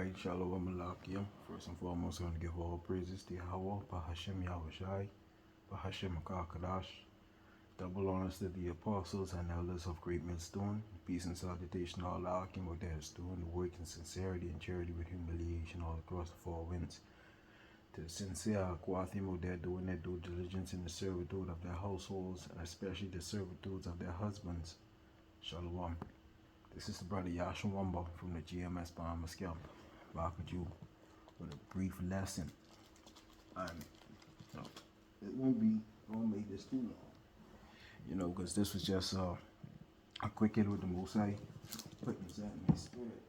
Alright, Shalom Malakia. First and foremost, I want to give all praises to Yahweh, Bahashem Yahushai, Bahashem Akakadash. Double honors to the apostles and elders of Great Millstone. Peace and salutation to all our Akim of their doing the work in sincerity and charity with humiliation all across the four winds. To the sincere Aquathim of their doing their due diligence in the servitude of their households, and especially the servitudes of their husbands. Shalom. This is the brother Yasha Wamba from the GMS Bahamas Camp, back with you with a brief lesson. And it won't make this too long, because this was just a quick hit with the Mosai, putting that in my spirit.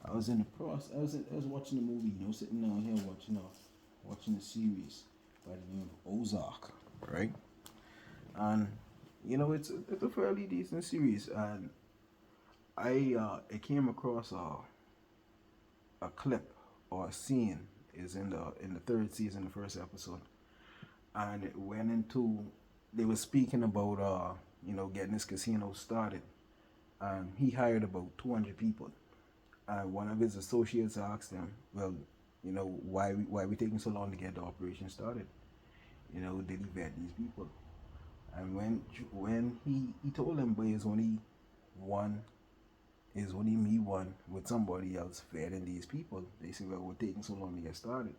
I was in the process. I was watching the movie, sitting down here watching the series by the name of Ozark, right? And it's a fairly decent series, and I came across a clip or a scene is in the third season, the first episode, and it went into, they were speaking about getting this casino started, and he hired about 200 people, and one of his associates asked him, well, why we taking so long to get the operation started? Did he vet these people? And when he told them, but it's only me one with somebody else vetting these people. They said, well, we're taking so long to get started.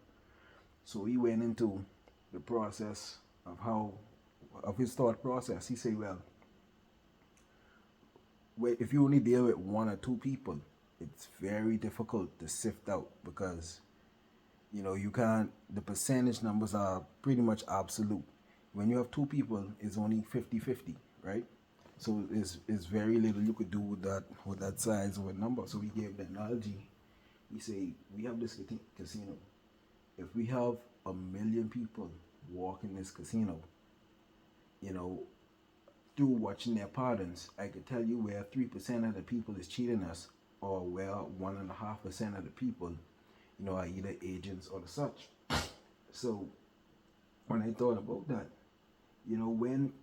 So he went into the process of his thought process. He said, well, if you only deal with one or two people, it's very difficult to sift out, because you can't, the percentage numbers are pretty much absolute. When you have two people, it's only 50-50, right? So it's very little you could do with that size of a number. So we gave the analogy. We say, we have this casino. If we have 1 million people walk in this casino, through watching their patterns, I could tell you where 3% of the people is cheating us, or where 1.5% of the people, are either agents or the such. So when I thought about that, when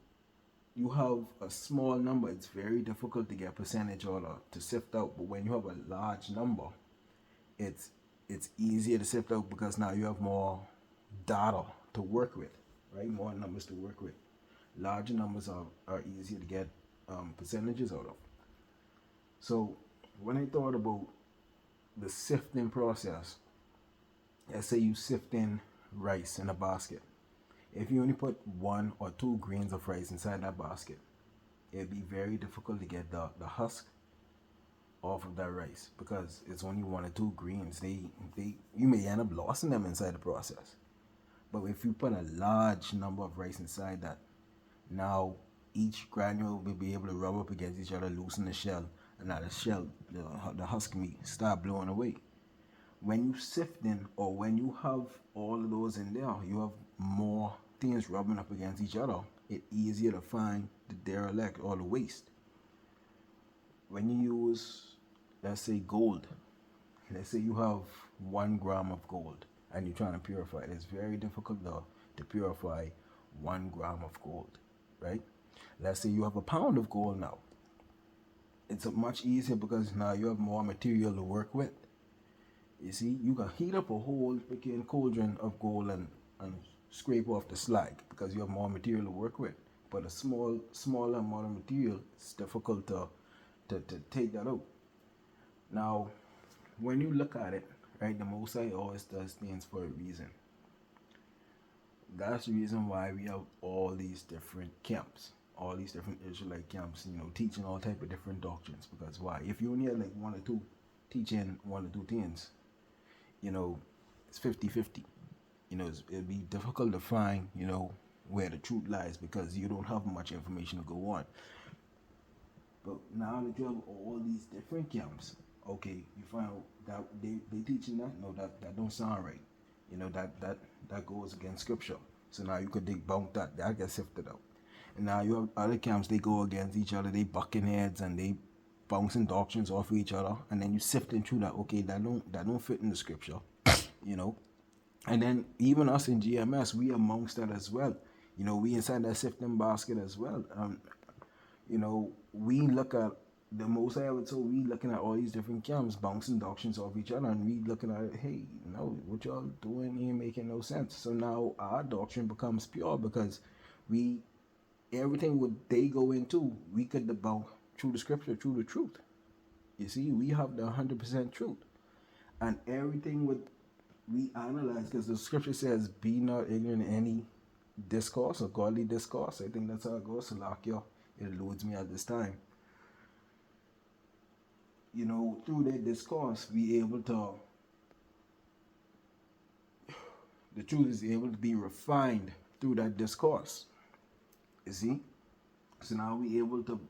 you have a small number, it's very difficult to get percentage or to sift out. But when you have a large number, it's easier to sift out, because now you have more data to work with, right? More numbers to work with. Larger numbers are easier to get percentages out of. So when I thought about the sifting process, let's say you sift in rice in a basket. If you only put 1 or 2 grains of rice inside that basket, it'd be very difficult to get the husk off of that rice, because it's only 1 or 2 grains. You may end up losing them inside the process. But if you put a large number of rice inside that, now each granule will be able to rub up against each other, loosen the shell, and now the shell, the husk may start blowing away. When you sift in, or when you have all of those in there, you have more things rubbing up against each other. It's easier to find the derelict or the waste. When you use, let's say, gold, let's say you have 1 gram of gold and you're trying to purify it. It's very difficult to purify 1 gram of gold, right? Let's say you have a pound of gold now. It's much easier, because now you have more material to work with. You see, you can heat up a whole freaking cauldron of gold and scrape off the slag, because you have more material to work with. But a smaller amount of material, it's difficult to take that out. Now, when you look at it, right, the Mosai always does things for a reason. That's the reason why we have all these different camps, all these different Israelite camps, teaching all type of different doctrines. Because why? If you only have like 1 or 2 teaching 1 or 2 things, it's 50-50. It'd be difficult to find, where the truth lies, because you don't have much information to go on. But now that you have all these different camps, okay, you find out that they teaching that, no, that don't sound right. That goes against scripture. So now you could debunk that gets sifted out. And now you have other camps, they go against each other, they bucking heads and they bouncing doctrines off of each other, and then you sifting through that, okay, that don't fit in the scripture, And then even us in GMS, we amongst that as well. We inside that sifting basket as well. We look at the most I ever told, we looking at all these different camps bouncing doctrines off each other, and we looking at it, hey, no, what y'all doing ain't making no sense. So now our doctrine becomes pure because we everything what they go into, we could debunk through the scripture, through the truth. You see, we have the 100% truth, and everything what we analyze, because the scripture says, "Be not ignorant in any discourse or godly discourse." I think that's how it goes. Salakia, it eludes me at this time. Through that discourse, we able to, the truth is able to be refined through that discourse. You see? So now we able to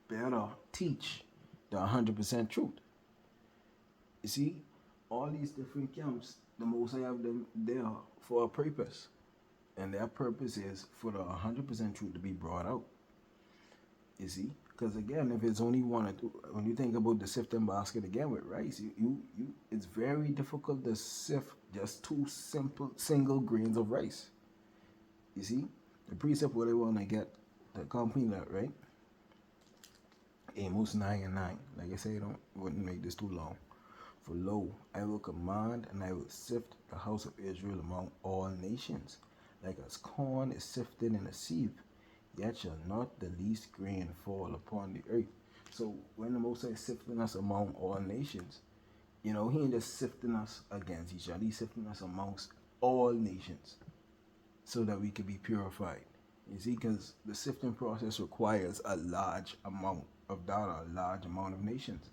better teach the 100% truth. You see? All these different camps, the Most I have them there for a purpose. And their purpose is for the 100% truth to be brought out. You see? Because again, if it's only one or two, when you think about the sifting basket again with rice, it's very difficult to sift just two single grains of rice. You see, the precept where they want to get the company that right. Amos 9:9. Like I say, wouldn't make this too long. For lo, I will command and I will sift the house of Israel among all nations, like as corn is sifted in a sieve. Yet shall not the least grain fall upon the earth. So when the Most High is sifting us among all nations, he ain't just sifting us against each other. He's sifting us amongst all nations so that we can be purified. You see, because the sifting process requires a large amount of data, a large amount of nations.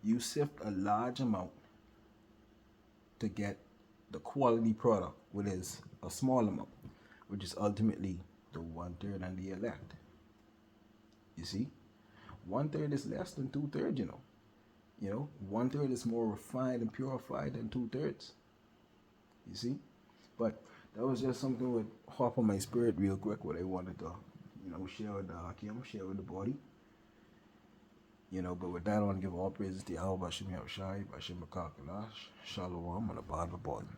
You sift a large amount to get the quality product, which is a small amount, which is ultimately the 1/3 and the elect. You see, 1/3 is less than 2/3. 1/3 is more refined and purified than 2/3. You see, but that was just something that hop on my spirit real quick. What I wanted to, share with the Hakim, share with the body. But with that, I want to give all praises to Yahweh Bashim Yahushai, Bashim Bakakalash, Shalom, on the bottom of the bottom.